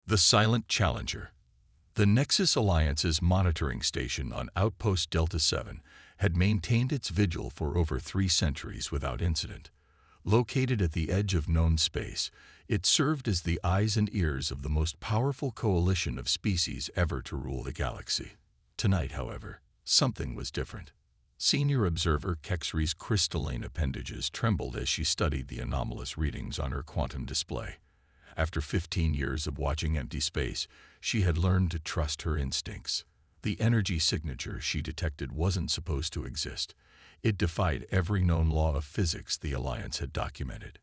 The Silent Challenger. The Nexus Alliance's monitoring station on Outpost Delta 7 had maintained its vigil for over 3 centuries without incident. Located at the edge of known space, it served as the eyes and ears of the most powerful coalition of species ever to rule the galaxy. Tonight, however, something was different. Senior observer Kexri's crystalline appendages trembled as she studied the anomalous readings on her quantum display. After 15 years of watching empty space, she had learned to trust her instincts. The energy signature she detected wasn't supposed to exist. It defied every known law of physics the Alliance had documented.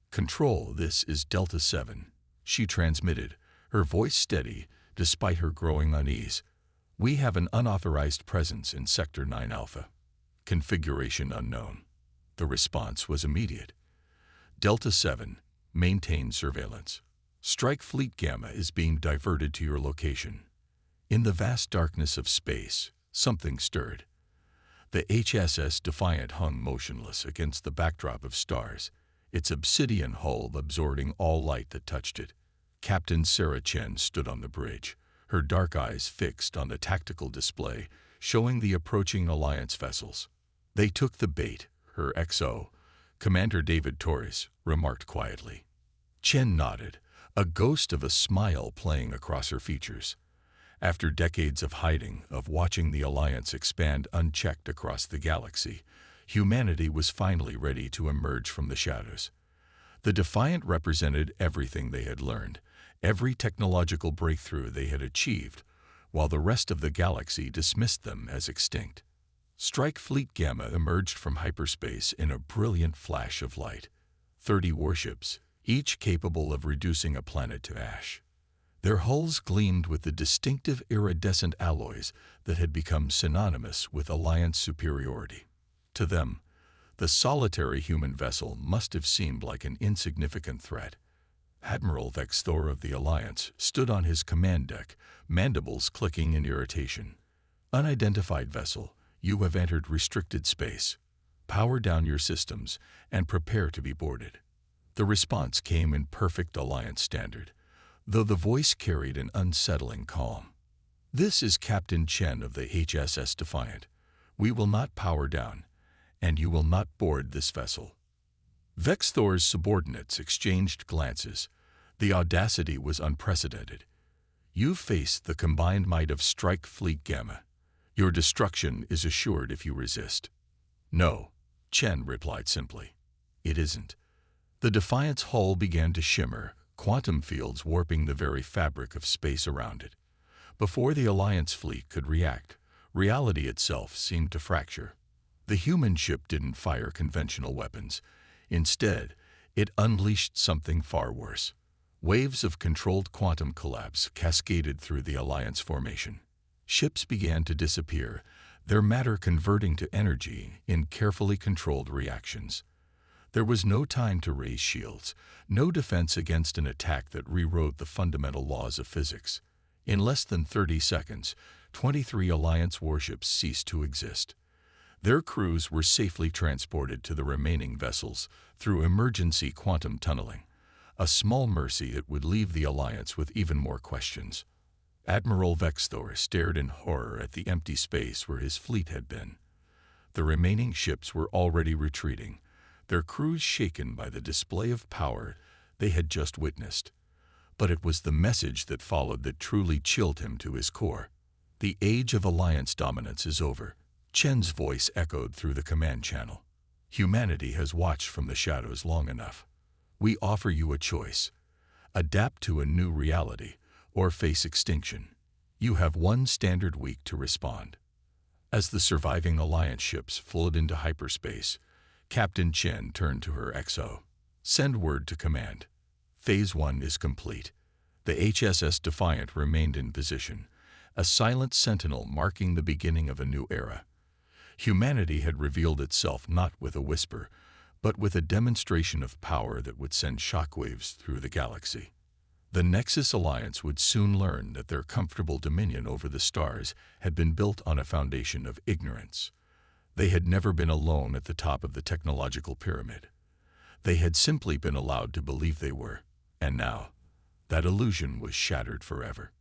"Control, this is Delta 7, she transmitted, her voice steady despite her growing unease. "We have an unauthorized presence in Sector 9 Alpha. Configuration unknown." The response was immediate. "Delta 7, maintain surveillance. Strike Fleet Gamma is being diverted to your location." In the vast darkness of space, something stirred. The HSS Defiant hung motionless against the backdrop of stars, its obsidian hull absorbing all light that touched it. Captain Sarah Chen stood on the bridge, her dark eyes fixed on the tactical display showing the approaching Alliance vessels. "They took the bait," her XO, Commander David Torres, remarked quietly. Chen nodded, a ghost of a smile playing across her features. After decades of hiding, of watching the Alliance expand unchecked across the galaxy, humanity was finally ready to emerge from the shadows. The Defiant represented everything they had learned, every technological breakthrough they had achieved, while the rest of the galaxy dismissed them as extinct. Strike Fleet Gamma emerged from hyperspace in a brilliant flash of light. 30 warships, each capable of reducing a planet to ash. Their hulls gleamed with the distinctive iridescent alloys that had become synonymous with Alliance superiority. To them, the solitary human vessel must have seemed like an insignificant threat. Admiral Vexthor of the Alliance stood on his command deck, mandibles clicking in irritation. "Unidentified vessel, you have entered restricted space. Power down your systems and prepare to be boarded." The response came in perfect Alliance standard, though the voice carried an unsettling calm. "This is Captain Chen of the HSS Defiant. We will not power down, and you will not board this vessel." Vexthor's subordinates exchanged glances. The audacity was unprecedented. "You face the combined might of Strike Fleet Gamma. Your destruction is assured if you resist." "No," Chen replied simply. "It isn't." The Defiant's hull began to shimmer, quantum fields warping the very fabric of space around it. Before the Alliance fleet could react, reality itself seemed to fracture. The human ship didn't fire conventional weapons. Instead, it unleashed something far worse. Waves of controlled quantum collapse cascaded through the Alliance formation. Ships began to disappear, their matter converting to energy in carefully controlled reactions. There was no time to raise shields, no defense against an attack that rewrote the fundamental laws of physics. In less than 30 seconds, 23 Alliance warships ceased to exist. Their crews were safely transported to the remaining vessels through emergency quantum tunneling, a small mercy that would leave the Alliance with even more questions. Admiral Vexthor stared in horror at the empty space where his fleet had been. The remaining ships were already retreating, their crews shaken by the display of power they had just witnessed. But it was the message that followed that truly chilled him to his core. "The age of Alliance dominance is over," Chen's voice echoed through the command channel. "Humanity has watched from the shadows long enough. We offer you a choice. Adapt to a new reality, or face extinction. You have one standard week to respond." As the surviving Alliance ships flowed into hyperspace, Captain Chen turned to her XO. "Send word to command. Phase 1 is complete." The HSS Defiant remained in position, a silent sentinel marking the beginning of a new era. Humanity had revealed itself not with a whisper, but with a demonstration of power that would send shockwaves through the galaxy. The Nexus Alliance would soon learn that their comfortable dominion over the stars had been built on a foundation of ignorance. They had never been alone at the top of the technological pyramid. They had simply been allowed to believe they were. And now, That illusion was shattered forever.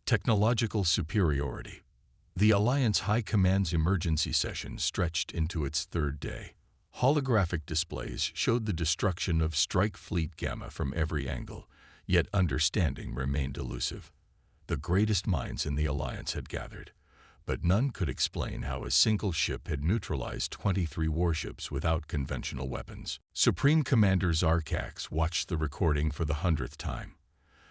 Technological superiority. The Alliance High Command's emergency session stretched into its third day. Holographic displays showed the destruction of Strike Fleet Gamma from every angle, yet understanding remained elusive. The greatest minds in the Alliance had gathered, but none could explain how a single ship had neutralized 23 warships without conventional weapons. Supreme Commander Zarkax watched the recording for the 100th time.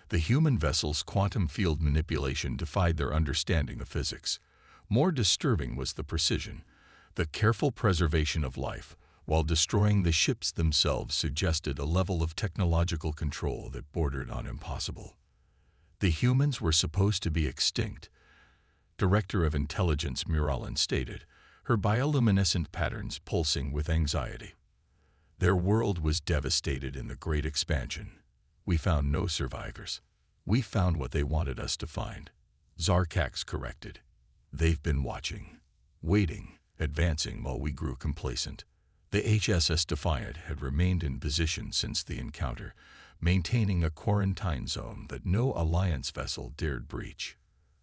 The human vessel's quantum field manipulation defied their understanding of physics. More disturbing was the precision. The careful preservation of life, while destroying the ships themselves, suggested a level of technological control that bordered on impossible. The humans were supposed to be extinct. Director of Intelligence Muralin stated, her bioluminescent patterns pulsing with anxiety. Their world was devastated in the Great Expansion. We found no survivors. We found what they wanted us to find. Zarkax corrected. They've been watching, waiting, advancing while we grew complacent. The HSS Defiant had remained in position since the encounter, maintaining a quarantine zone that no Alliance vessel dared breach.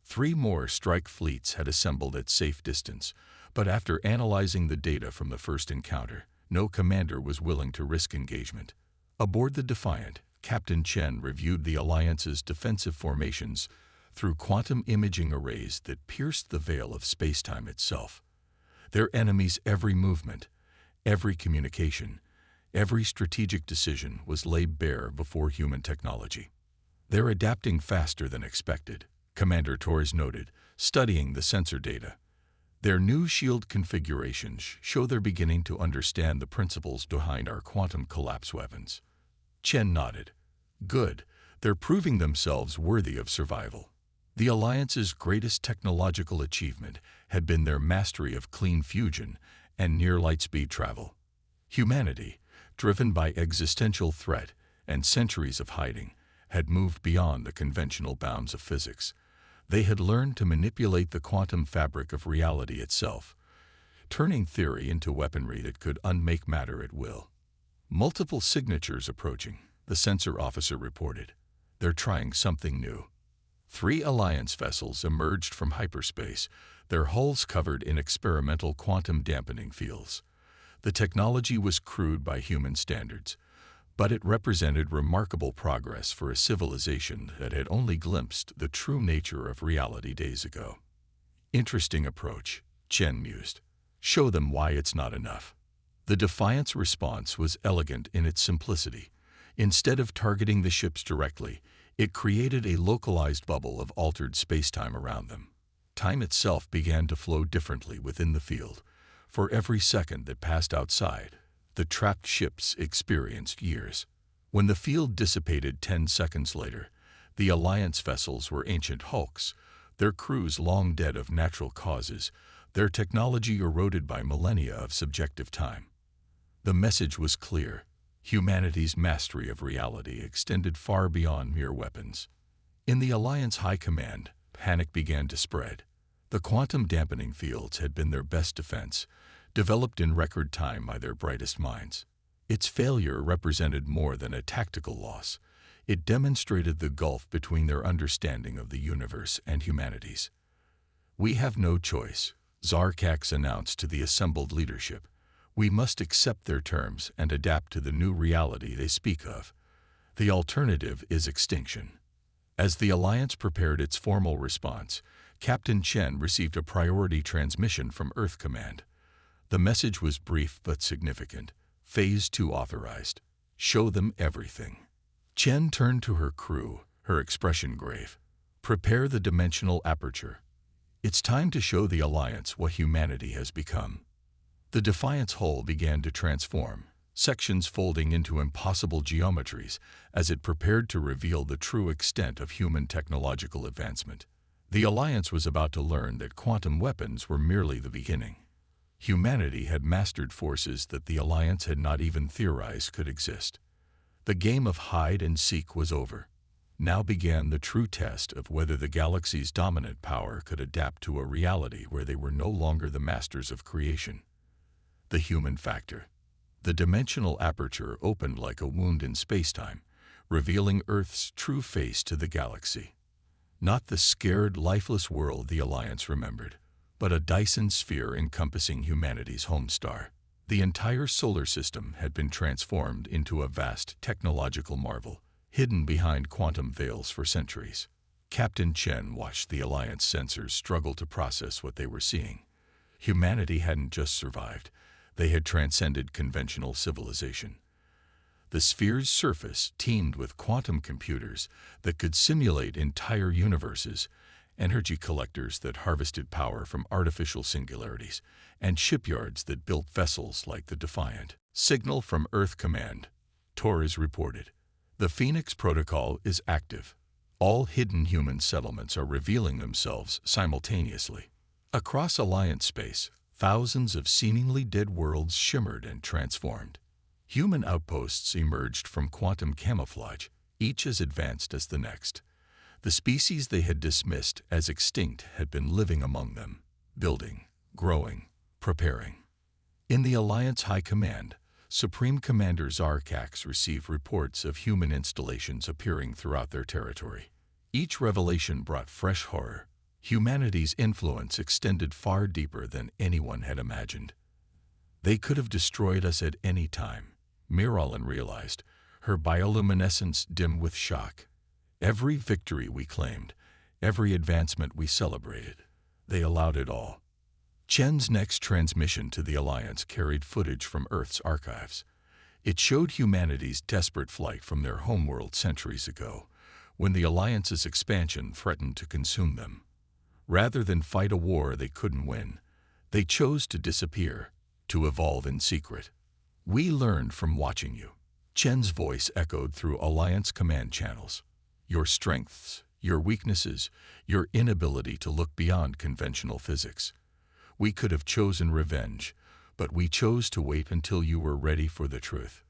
3 more strike fleets had assembled at safe distance, but after analyzing the data from the first encounter, no commander was willing to risk engagement. Aboard the Defiant, Captain Chen reviewed the Alliance's defensive formations through quantum imaging arrays that pierced the veil of spacetime itself. Their enemies' every movement, every communication, every strategic decision was laid bare before human technology. They're adapting faster than expected, Commander Torres noted, studying the sensor data. Their new shield configurations show they're beginning to understand the principles behind our quantum collapse weapons. Chen nodded. Good, they're proving themselves worthy of survival. The Alliance's greatest technological achievement had been their mastery of clean fusion and near light-speed travel. Humanity, driven by existential threat and centuries of hiding, had moved beyond the conventional bounds of physics. They had learned to manipulate the quantum fabric of reality itself, turning theory into weaponry that could unmake matter at will. Multiple signatures approaching, the sensor officer reported. They're trying something new. 3 Alliance vessels emerged from hyperspace, their hulls covered in experimental quantum dampening fields. The technology was crude by human standards, but it represented remarkable progress for a civilization that had only glimpsed the true nature of reality days ago. Interesting approach, Chen mused. Show them why it's not enough. The Defiant's response was elegant in its simplicity. Instead of targeting the ships directly, it created a localized bubble of altered spacetime around them. Time itself began to flow differently within the field. For every second that passed outside, the trapped ships experienced years. When the field dissipated 10 seconds later, the Alliance vessels were ancient hulks, their crews long dead of natural causes, their technology eroded by millennia of subjective time. The message was clear. Humanity's mastery of reality extended far beyond mere weapons. In the Alliance High Command, panic began to spread. The quantum dampening fields had been their best defense, developed in record time by their brightest minds. Its failure represented more than a tactical loss. It demonstrated the gulf between their understanding of the universe and humanity's. We have no choice, Zarkax announced to the assembled leadership. We must accept their terms and adapt to the new reality they speak of. The alternative is extinction. As the Alliance prepared its formal response, Captain Chen received a priority transmission from Earth Command. The message was brief but significant. Phase 2 authorized. Show them everything. Chen turned to her crew, her expression grave. Prepare the dimensional aperture. It's time to show the Alliance what humanity has become. The Defiant's hull began to transform, sections folding into impossible geometries as it prepared to reveal the true extent of human technological advancement. The Alliance was about to learn that quantum weapons were merely the beginning. Humanity had mastered forces that the Alliance had not even theorized could exist. The game of hide and seek was over. Now began the true test of whether the galaxy's dominant power could adapt to a reality where they were no longer the masters of creation. The human factor. The dimensional aperture opened like a wound in spacetime, revealing Earth's true face to the galaxy. Not the scared, lifeless world the Alliance remembered, but a Dyson sphere encompassing humanity's home star. The entire solar system had been transformed into a vast technological marvel, hidden behind quantum veils for centuries. Captain Chen watched the Alliance sensors struggle to process what they were seeing. Humanity hadn't just survived, they had transcended conventional civilization. The sphere's surface teemed with quantum computers that could simulate entire universes, energy collectors that harvested power from artificial singularities, and shipyards that built vessels like the Defiant. Signal from Earth Command. Torres reported. The Phoenix Protocol is active. All hidden human settlements are revealing themselves simultaneously. Across Alliance space, thousands of seemingly dead worlds shimmered and transformed. Human outposts emerged from quantum camouflage, each as advanced as the next. The species they had dismissed as extinct had been living among them, building, growing, preparing. In the Alliance High Command, Supreme Commander Zarkax received reports of human installations appearing throughout their territory. Each revelation brought fresh horror. Humanity's influence extended far deeper than anyone had imagined. They could have destroyed us at any time, Miralyn realized, her bioluminescence dim with shock. Every victory we claimed, every advancement we celebrated, they allowed it all. Chen's next transmission to the Alliance carried footage from Earth's archives. It showed humanity's desperate flight from their homeworld centuries ago, when the Alliance's expansion threatened to consume them. Rather than fight a war they couldn't win, they chose to disappear, to evolve in secret. We learned from watching you. Chen's voice echoed through Alliance command channels. Your strengths, your weaknesses, your inability to look beyond conventional physics. We could have chosen revenge, but we chose to wait until you were ready for the truth.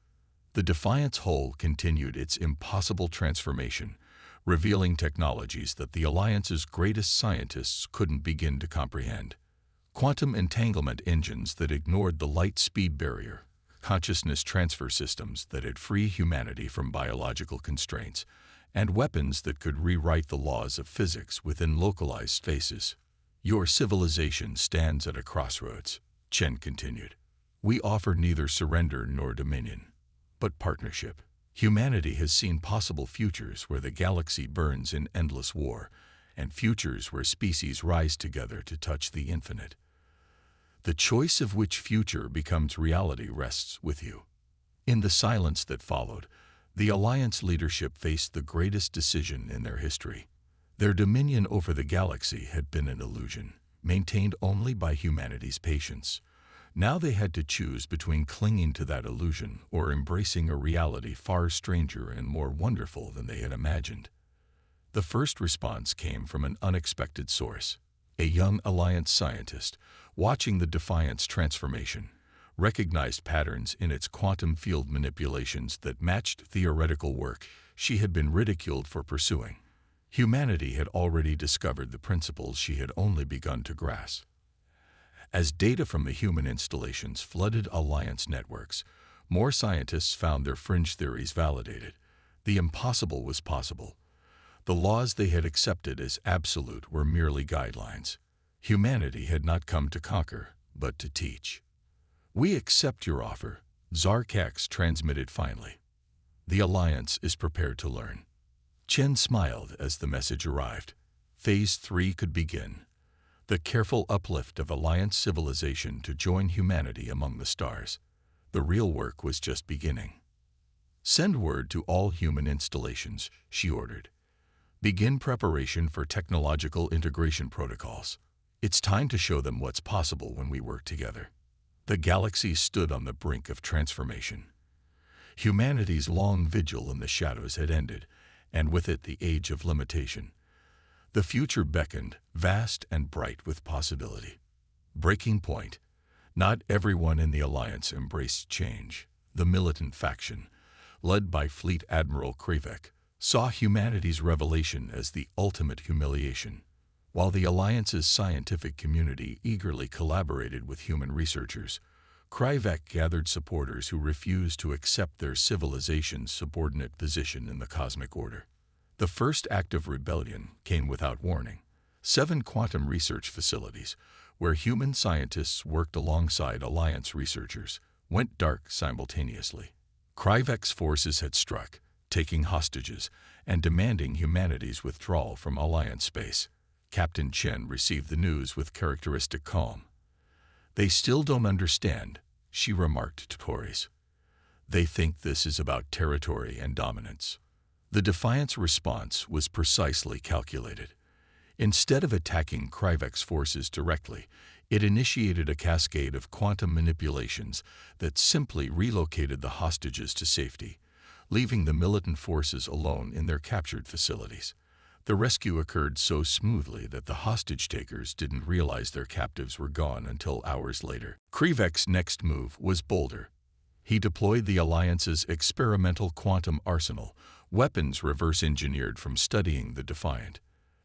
The Defiant's hull continued its impossible transformation, revealing technologies that the Alliance's greatest scientists couldn't begin to comprehend. Quantum entanglement engines that ignored the light speed barrier, consciousness transfer systems that had freed humanity from biological constraints, and weapons that could rewrite the laws of physics within localized spaces. Your civilization stands at a crossroads, Chen continued. We offer neither surrender nor dominion, but partnership. Humanity has seen possible futures where the galaxy burns in endless war, and futures where species rise together to touch the infinite. The choice of which future becomes reality rests with you. In the silence that followed, the Alliance leadership faced the greatest decision in their history. Their dominion over the galaxy had been an illusion, maintained only by humanity's patience. Now they had to choose between clinging to that illusion or embracing a reality far stranger and more wonderful than they had imagined. The first response came from an unexpected source. A young Alliance scientist, watching the Defiant's transformation, recognized patterns in its quantum field manipulations that matched theoretical work she had been ridiculed for pursuing. Humanity had already discovered the principles she had only begun to grasp. As data from the human installations flooded Alliance networks, more scientists found their fringe theories validated. The impossible was possible. The laws they had accepted as absolute were merely guidelines. Humanity had not come to conquer, but to teach. We accept your offer, Zarkax transmitted finally. The Alliance is prepared to learn. Chen smiled as the message arrived. Phase 3 could begin. The careful uplift of Alliance civilization to join humanity among the stars. The real work was just beginning. Send word to all human installations, she ordered. Begin preparation for technological integration protocols. It's time to show them what's possible when we work together. The galaxy stood on the brink of transformation. Humanity's long vigil in the shadows had ended, and with it the age of limitation. The future beckoned, vast and bright with possibility. Breaking point. Not everyone in the Alliance embraced change. The militant faction, led by Fleet Admiral Krivek, saw humanity's revelation as the ultimate humiliation, while the Alliance's scientific community eagerly collaborated with human researchers. Kryvek gathered supporters who refused to accept their civilization's subordinate position in the cosmic order. The first act of rebellion came without warning. 7 quantum research facilities, where human scientists worked alongside Alliance researchers, went dark simultaneously. Kryvek's forces had struck, taking hostages and demanding humanity's withdrawal from Alliance space. Captain Chen received the news with characteristic calm. "They still don't understand," she remarked to Tories. "They think this is about territory and dominance." The Defiant's response was precisely calculated. Instead of attacking Kryvek's forces directly, it initiated a cascade of quantum manipulations that simply relocated the hostages to safety, leaving the militant forces alone in their captured facilities. The rescue occurred so smoothly that the hostage-takers didn't realize their captives were gone until hours later. Kryvek's next move was bolder. He deployed the Alliance's experimental quantum arsenal, weapons reverse-engineered from studying the Defiant.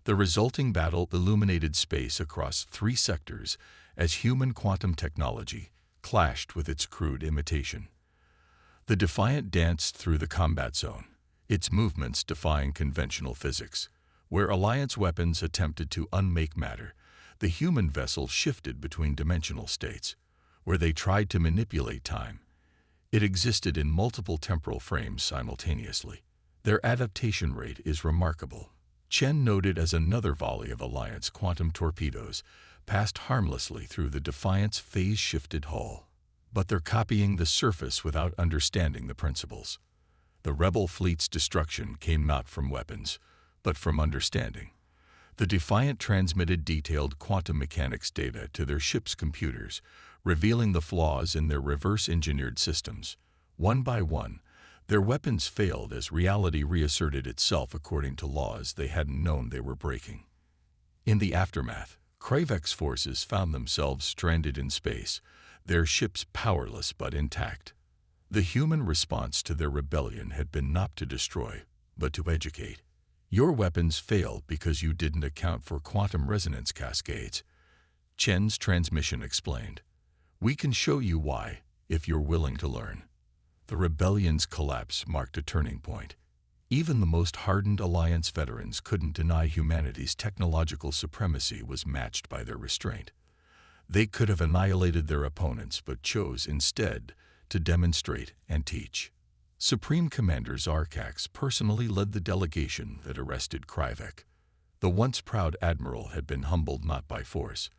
The resulting battle illuminated space across 3 sectors as human quantum technology clashed with its crude imitation. The Defiant danced through the combat zone, its movements defying conventional physics. Where Alliance weapons attempted to unmake matter, the human vessel shifted between dimensional states. Where they tried to manipulate time, it existed in multiple temporal frames simultaneously. Their adaptation rate is remarkable. Chen noted as another volley of Alliance quantum torpedoes passed harmlessly through the Defiant's phase-shifted hull. But they're copying the surface without understanding the principles. The Rebel fleet's destruction came not from weapons, but from understanding. The Defiant transmitted detailed quantum mechanics data to their ship's computers, revealing the flaws in their reverse-engineered systems. One by one, their weapons failed as reality reasserted itself according to laws they hadn't known they were breaking. In the aftermath, Kryvek's forces found themselves stranded in space, their ships powerless but intact. The human response to their rebellion had been not to destroy, but to educate. "Your weapons failed because you didn't account for quantum resonance cascades," Chen's transmission explained. "We can show you why, if you're willing to learn." The rebellion's collapse marked a turning point. Even the most hardened Alliance veterans couldn't deny humanity's technological supremacy was matched by their restraint. They could have annihilated their opponents but chose instead to demonstrate and teach. Supreme Commander Zarkax personally led the delegation that arrested Kryvek. The once proud admiral had been humbled not by force,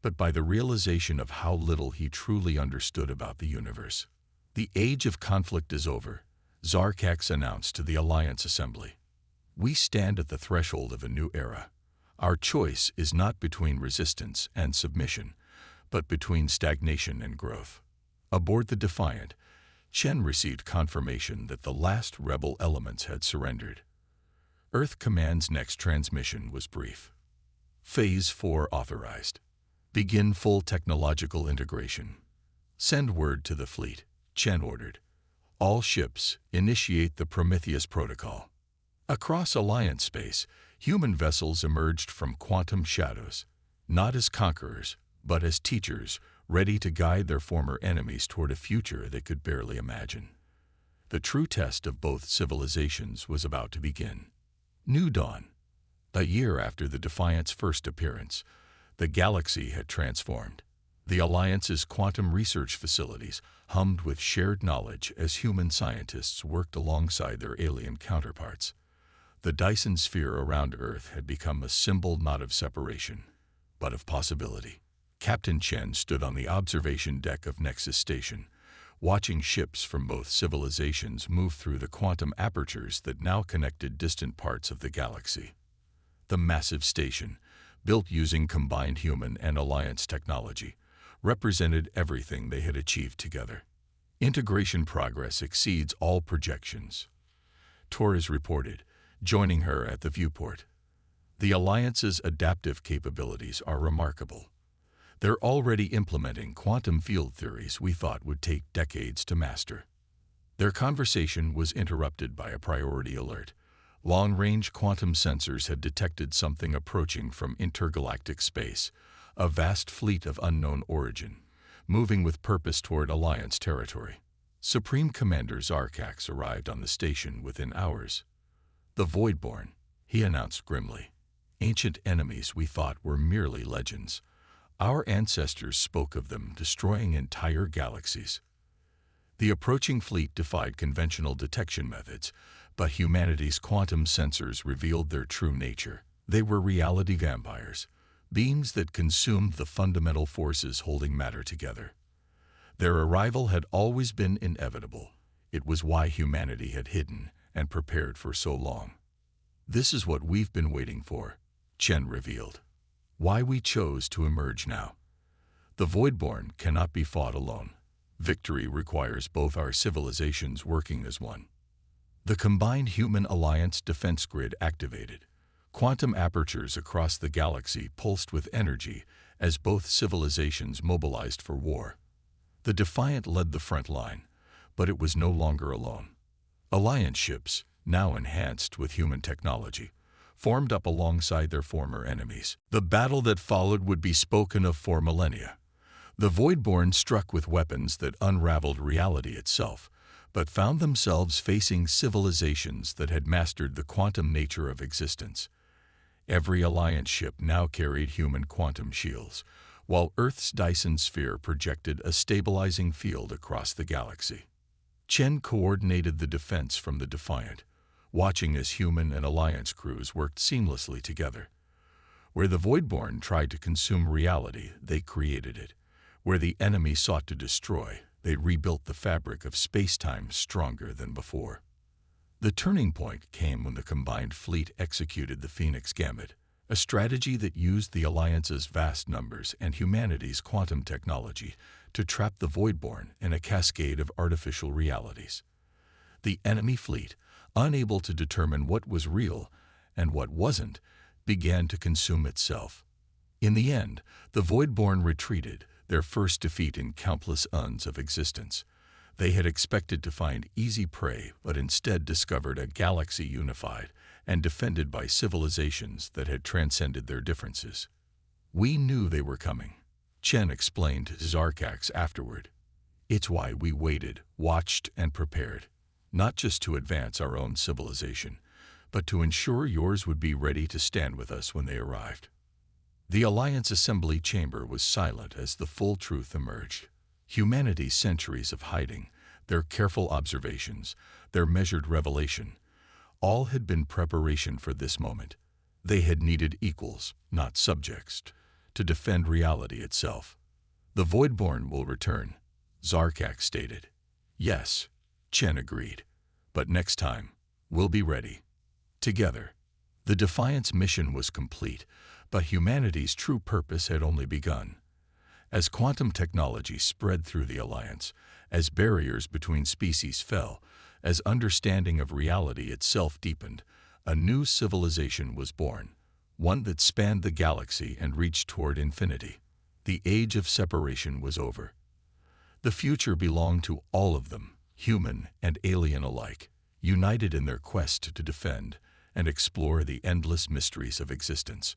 but by the realization of how little he truly understood about the universe. "The age of conflict is over," Zarkax announced to the Alliance Assembly. "We stand at the threshold of a new era. Our choice is not between resistance and submission, but between stagnation and growth." Aboard the Defiant, Chen received confirmation that the last rebel elements had surrendered. Earth Command's next transmission was brief. Phase 4 authorized. Begin full technological integration. Send word to the fleet, Chen ordered. All ships initiate the Prometheus Protocol. Across Alliance space, human vessels emerged from quantum shadows, not as conquerors, but as teachers, ready to guide their former enemies toward a future they could barely imagine. The true test of both civilizations was about to begin. New Dawn. A year after the Defiant's first appearance, the galaxy had transformed. The Alliance's quantum research facilities hummed with shared knowledge as human scientists worked alongside their alien counterparts. The Dyson sphere around Earth had become a symbol not of separation, but of possibility. Captain Chen stood on the observation deck of Nexus Station, watching ships from both civilizations move through the quantum apertures that now connected distant parts of the galaxy. The massive station, built using combined human and Alliance technology, represented everything they had achieved together. Integration progress exceeds all projections, Torres reported, joining her at the viewport. The Alliance's adaptive capabilities are remarkable. They're already implementing quantum field theories we thought would take decades to master. Their conversation was interrupted by a priority alert. Long-range quantum sensors had detected something approaching from intergalactic space, a vast fleet of unknown origin, moving with purpose toward Alliance territory. Supreme Commander Zarkax arrived on the station within hours. "The Voidborn," he announced grimly. "Ancient enemies we thought were merely legends. Our ancestors spoke of them destroying entire galaxies." The approaching fleet defied conventional detection methods, but humanity's quantum sensors revealed their true nature. They were reality vampires, beings that consumed the fundamental forces holding matter together. Their arrival had always been inevitable. It was why humanity had hidden and prepared for so long. "This is what we've been waiting for," Chen revealed. "Why we chose to emerge now. The Voidborn cannot be fought alone. Victory requires both our civilizations working as one." The combined Human-Alliance defense grid activated. Quantum apertures across the galaxy pulsed with energy as both civilizations mobilized for war. The Defiant led the front line, but it was no longer alone. Alliance ships, now enhanced with human technology, formed up alongside their former enemies. The battle that followed would be spoken of for millennia. The Voidborn struck with weapons that unraveled reality itself, but found themselves facing civilizations that had mastered the quantum nature of existence. Every Alliance ship now carried human quantum shields, while Earth's Dyson sphere projected a stabilizing field across the galaxy. Chen coordinated the defense from the Defiant, watching as human and Alliance crews worked seamlessly together. Where the Voidborn tried to consume reality, they created it. Where the enemy sought to destroy, they rebuilt the fabric of space-time stronger than before. The turning point came when the combined fleet executed the Phoenix Gambit, a strategy that used the Alliance's vast numbers and humanity's quantum technology to trap the Voidborn in a cascade of artificial realities. The enemy fleet, unable to determine what was real and what wasn't, began to consume itself. In the end, the Voidborn retreated, their first defeat in countless eons of existence. They had expected to find easy prey, but instead discovered a galaxy unified and defended by civilizations that had transcended their differences. "We knew they were coming," Chen explained to Zarkax afterward. "It's why we waited, watched, and prepared, not just to advance our own civilization, but to ensure yours would be ready to stand with us when they arrived." The Alliance Assembly Chamber was silent as the full truth emerged. Humanity's centuries of hiding, their careful observations, their measured revelation, all had been preparation for this moment. They had needed equals, not subjects, to defend reality itself. "The Voidborn will return," Zarkax stated. "Yes," Chen agreed. "But next time, we'll be ready. Together." The Defiant's mission was complete, but humanity's true purpose had only begun. As quantum technology spread through the Alliance, as barriers between species fell, as understanding of reality itself deepened, a new civilization was born, one that spanned the galaxy and reached toward infinity. The age of separation was over. The future belonged to all of them, human and alien alike, united in their quest to defend and explore the endless mysteries of existence.